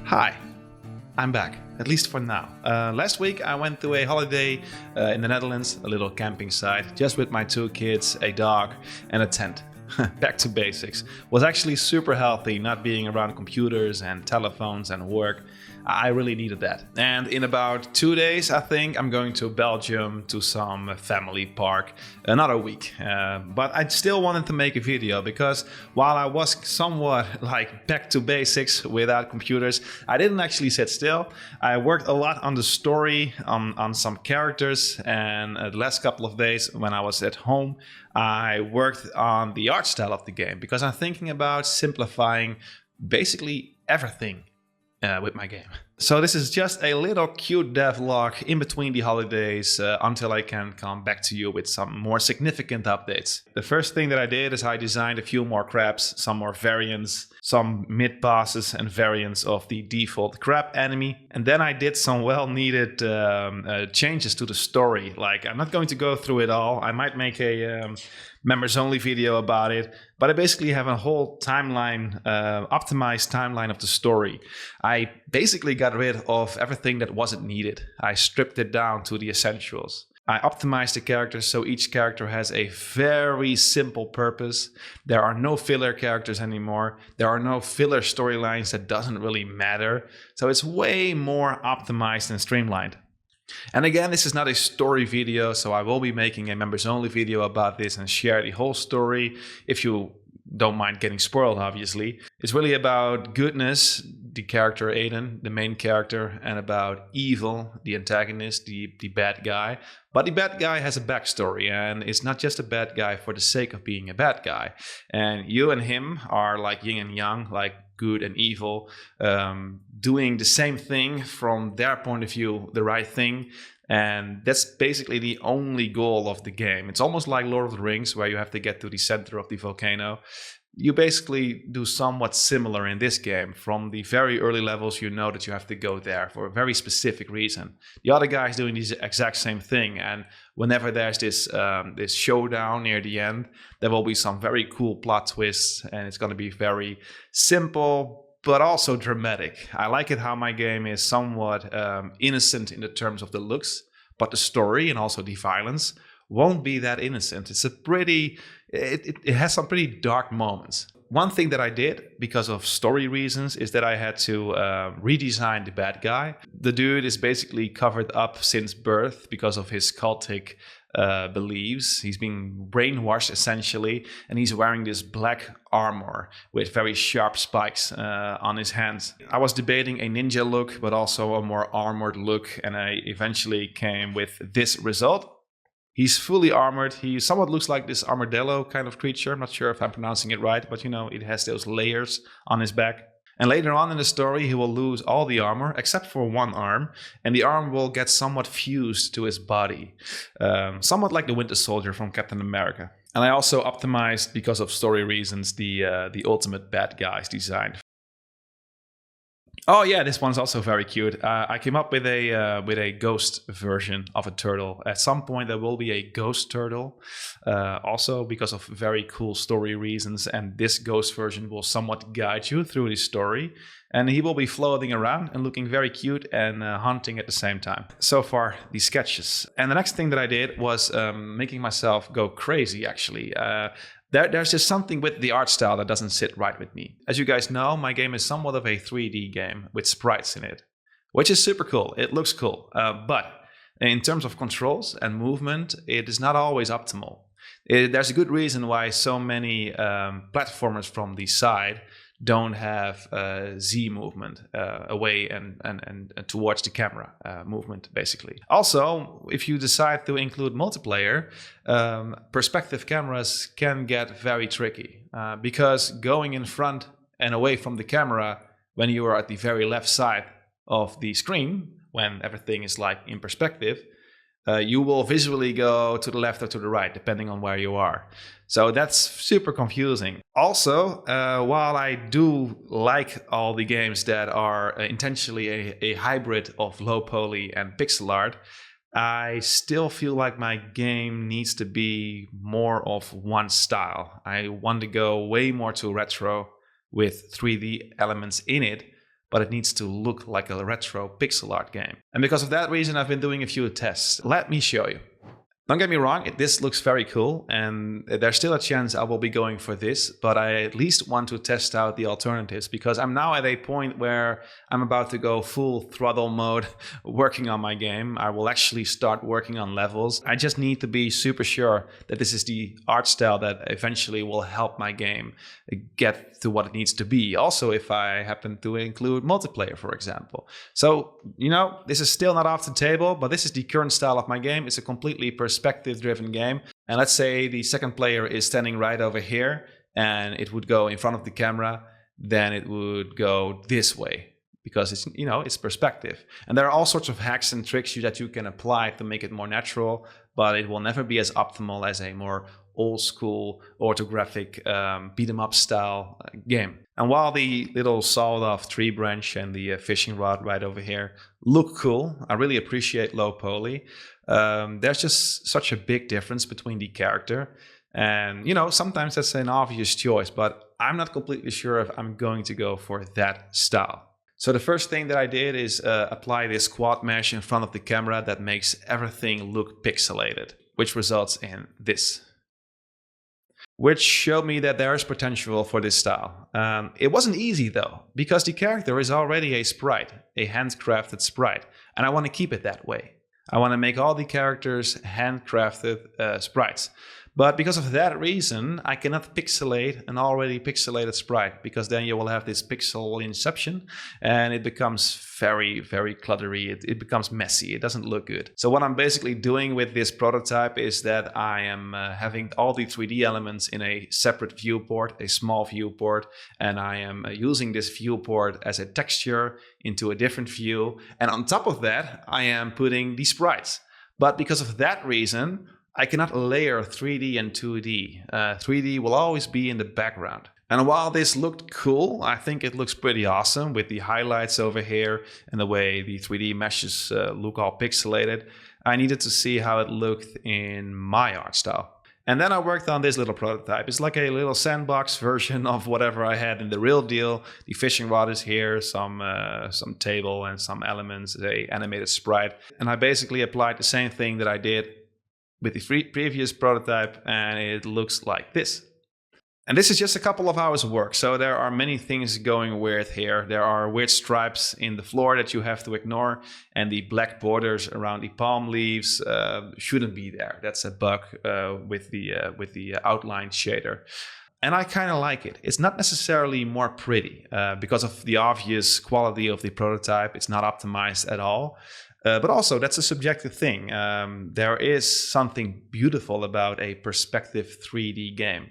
Hi, I'm back, at least for now. Last week I went to a holiday in the Netherlands, a little camping site, just with my 2 kids, a dog, and a tent. Back to basics. Was actually super healthy, not being around computers and telephones and work. I really needed that. And in about 2 days, I think I'm going to Belgium to some family park, another week. But I still wanted to make a video because while I was somewhat like back to basics without computers, I didn't actually sit still. I worked a lot on the story, on some characters, and the last couple of days when I was at home, I worked on the art style of the game because I'm thinking about simplifying basically everything with my game. So this is just a little cute devlog in between the holidays until I can come back to you with some more significant updates. The first thing that I did is I designed a few more crabs, some more variants, some mid passes and variants of the default crab enemy. And then I did some well-needed changes to the story. Like, I'm not going to go through it all. I might make a members only video about it, but I basically have a whole timeline, optimized timeline of the story. I basically got rid of everything that wasn't needed. I stripped it down to the essentials. I optimized the characters so each character has a very simple purpose. There are no filler characters anymore. There are no filler storylines that doesn't really matter. So it's way more optimized and streamlined. And again, this is not a story video, so I will be making a members only video about this and share the whole story if you don't mind getting spoiled, obviously. It's really about goodness, the character Aiden, the main character, and about evil, the antagonist, the bad guy. But the bad guy has a backstory, and it's not just a bad guy for the sake of being a bad guy. And you and him are like yin and yang, like good and evil, doing the same thing from their point of view, the right thing. And that's basically the only goal of the game. It's almost like Lord of the Rings, where you have to get to the center of the volcano. You basically do somewhat similar in this game. From the very early levels, you know that you have to go there for a very specific reason. The other guy is doing the exact same thing, and whenever there's this showdown near the end, there will be some very cool plot twists, and it's going to be very simple, but also dramatic. I like it how my game is somewhat innocent in the terms of the looks, but the story and also the violence won't be that innocent. It's a pretty, it has some pretty dark moments. One thing that I did because of story reasons is that I had to redesign the bad guy. The dude is basically covered up since birth because of his cultic beliefs. He's being brainwashed essentially, and he's wearing this black armor with very sharp spikes on his hands. I was debating a ninja look, but also a more armored look, and I eventually came with this result. He's fully armored. He somewhat looks like this armadillo kind of creature. I'm not sure if I'm pronouncing it right, but you know, it has those layers on his back. And later on in the story, he will lose all the armor except for one arm, and the arm will get somewhat fused to his body, somewhat like the Winter Soldier from Captain America. And I also optimized, because of story reasons, the ultimate bad guy's design. Oh yeah, this one's also very cute. I came up with a ghost version of a turtle. At some point there will be a ghost turtle, also because of very cool story reasons, and this ghost version will somewhat guide you through the story. And he will be floating around and looking very cute and hunting at the same time. So far, the sketches. And the next thing that I did was making myself go crazy, actually. There's just something with the art style that doesn't sit right with me. As you guys know, my game is somewhat of a 3D game with sprites in it, which is super cool. It looks cool. But in terms of controls and movement, it is not always optimal. There's a good reason why so many platformers from the side don't have Z movement away and towards the camera movement, basically. Also, if you decide to include multiplayer, perspective cameras can get very tricky because going in front and away from the camera when you are at the very left side of the screen, when everything is like in perspective, you will visually go to the left or to the right, depending on where you are. So that's super confusing. Also, while I do like all the games that are intentionally a hybrid of low poly and pixel art, I still feel like my game needs to be more of one style. I want to go way more to retro with 3D elements in it, but it needs to look like a retro pixel art game. And because of that reason, I've been doing a few tests. Let me show you. Don't get me wrong, this looks very cool, and there's still a chance I will be going for this, but I at least want to test out the alternatives, because I'm now at a point where I'm about to go full throttle mode working on my game. I will actually start working on levels. I just need to be super sure that this is the art style that eventually will help my game get to what it needs to be. Also, if I happen to include multiplayer, for example. So, this is still not off the table, but this is the current style of my game. It's a completely perspective-driven game. And let's say the second player is standing right over here, and it would go in front of the camera, then it would go this way, because it's perspective. And there are all sorts of hacks and tricks that you can apply to make it more natural, but it will never be as optimal as a more old school orthographic beat 'em up style game. And while the little sawed off tree branch and the fishing rod right over here look cool, I really appreciate low poly. There's just such a big difference between the character. And, sometimes that's an obvious choice, but I'm not completely sure if I'm going to go for that style. So the first thing that I did is apply this quad mesh in front of the camera that makes everything look pixelated, which results in this. Which showed me that there is potential for this style. It wasn't easy though, because the character is already a sprite, a handcrafted sprite, and I want to keep it that way. I want to make all the characters handcrafted sprites. But because of that reason, I cannot pixelate an already pixelated sprite, because then you will have this pixel inception and it becomes very, very cluttery. It becomes messy. It doesn't look good. So what I'm basically doing with this prototype is that I am having all the 3D elements in a separate viewport, a small viewport, and I am using this viewport as a texture into a different view. And on top of that, I am putting the sprites. But because of that reason, I cannot layer 3D and 2D. 3D will always be in the background. And while this looked cool, I think it looks pretty awesome with the highlights over here and the way the 3D meshes look all pixelated. I needed to see how it looked in my art style. And then I worked on this little prototype. It's like a little sandbox version of whatever I had in the real deal. The fishing rod is here, some table and some elements, an animated sprite. And I basically applied the same thing that I did with the previous prototype, and it looks like this. And this is just a couple of hours of work, so there are many things going weird here. There are weird stripes in the floor that you have to ignore, and the black borders around the palm leaves shouldn't be there. That's a bug with the outline shader. And I kind of like it. It's not necessarily more pretty because of the obvious quality of the prototype. It's not optimized at all. But also, that's a subjective thing. There is something beautiful about a perspective 3D game.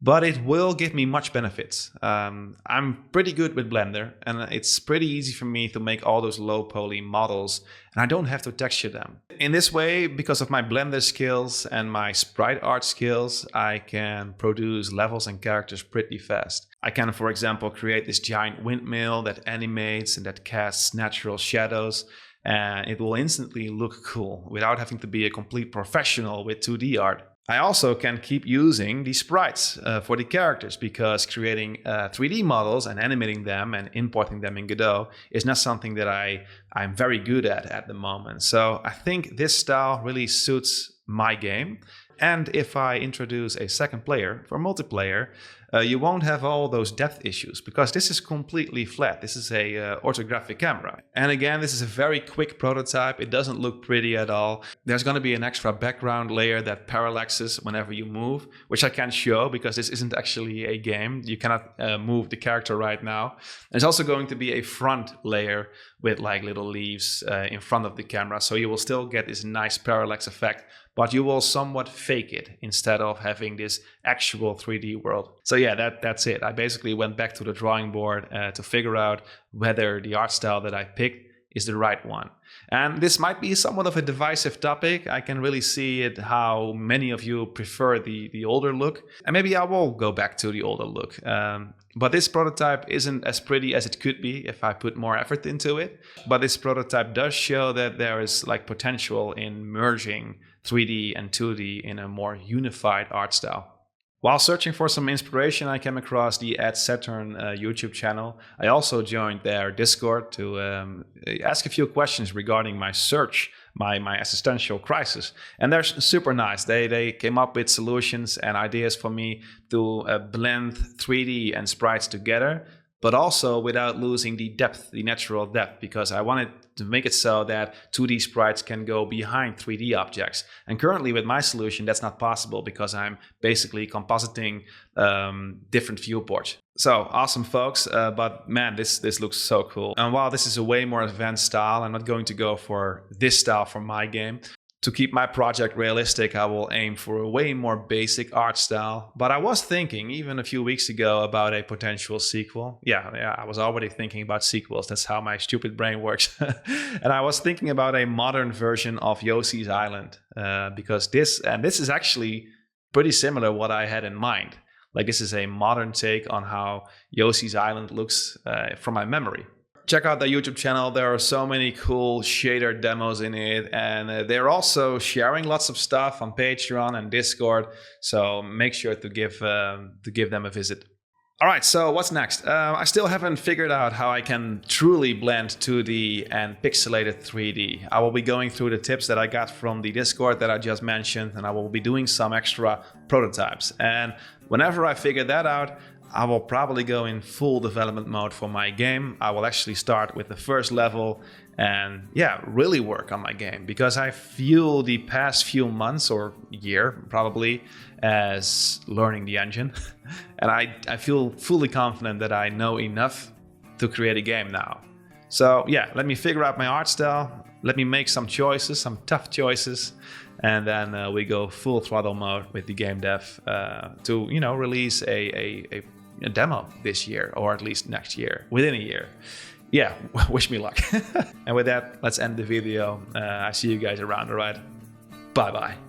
But it will give me much benefits. I'm pretty good with Blender, and it's pretty easy for me to make all those low poly models, and I don't have to texture them. In this way, because of my Blender skills and my sprite art skills, I can produce levels and characters pretty fast. I can, for example, create this giant windmill that animates and that casts natural shadows, and it will instantly look cool without having to be a complete professional with 2D art. I also can keep using the sprites for the characters, because creating 3D models and animating them and importing them in Godot is not something that I'm very good at the moment. So I think this style really suits my game. And if I introduce a second player for multiplayer, you won't have all those depth issues, because this is completely flat. This is a orthographic camera. And again, this is a very quick prototype. It doesn't look pretty at all. There's going to be an extra background layer that parallaxes whenever you move, which I can't show because this isn't actually a game. You cannot move the character right now. There's also going to be a front layer with like little leaves in front of the camera. So you will still get this nice parallax effect, but you will somewhat fake it instead of having this actual 3D world. So yeah, that's it. I basically went back to the drawing board to figure out whether the art style that I picked is the right one. And this might be somewhat of a divisive topic. I can really see it how many of you prefer the older look. And maybe I will go back to the older look. But this prototype isn't as pretty as it could be if I put more effort into it. But this prototype does show that there is like potential in merging 3D and 2D in a more unified art style. While searching for some inspiration, I came across the @Saturn YouTube channel. I also joined their Discord to ask a few questions regarding my search, my existential crisis. And they're super nice. They came up with solutions and ideas for me to blend 3D and sprites together, but also without losing the depth, the natural depth, because I wanted to make it so that 2D sprites can go behind 3D objects. And currently with my solution, that's not possible because I'm basically compositing different viewports. So awesome, folks, but man, this looks so cool. And while this is a way more advanced style, I'm not going to go for this style for my game. To keep my project realistic, I will aim for a way more basic art style. But I was thinking, even a few weeks ago, about a potential sequel. Yeah, I was already thinking about sequels. That's how my stupid brain works. And I was thinking about a modern version of Yoshi's Island. Because this is actually pretty similar what I had in mind. Like, this is a modern take on how Yoshi's Island looks from my memory. Check out the YouTube channel. There are so many cool shader demos in it, and they're also sharing lots of stuff on Patreon and Discord. So make sure to give them a visit. All right, so what's next? I still haven't figured out how I can truly blend 2D and pixelated 3D. I will be going through the tips that I got from the Discord that I just mentioned, and I will be doing some extra prototypes. And whenever I figure that out, I will probably go in full development mode for my game. I will actually start with the first level and really work on my game, because I feel the past few months or year probably as learning the engine. And I feel fully confident that I know enough to create a game now. So let me figure out my art style. Let me make some choices, some tough choices. And then we go full throttle mode with the game dev to release a demo this year, or at least next year, within a year. Yeah, wish me luck. And with that, let's end the video. I see you guys around, all right? Bye-bye.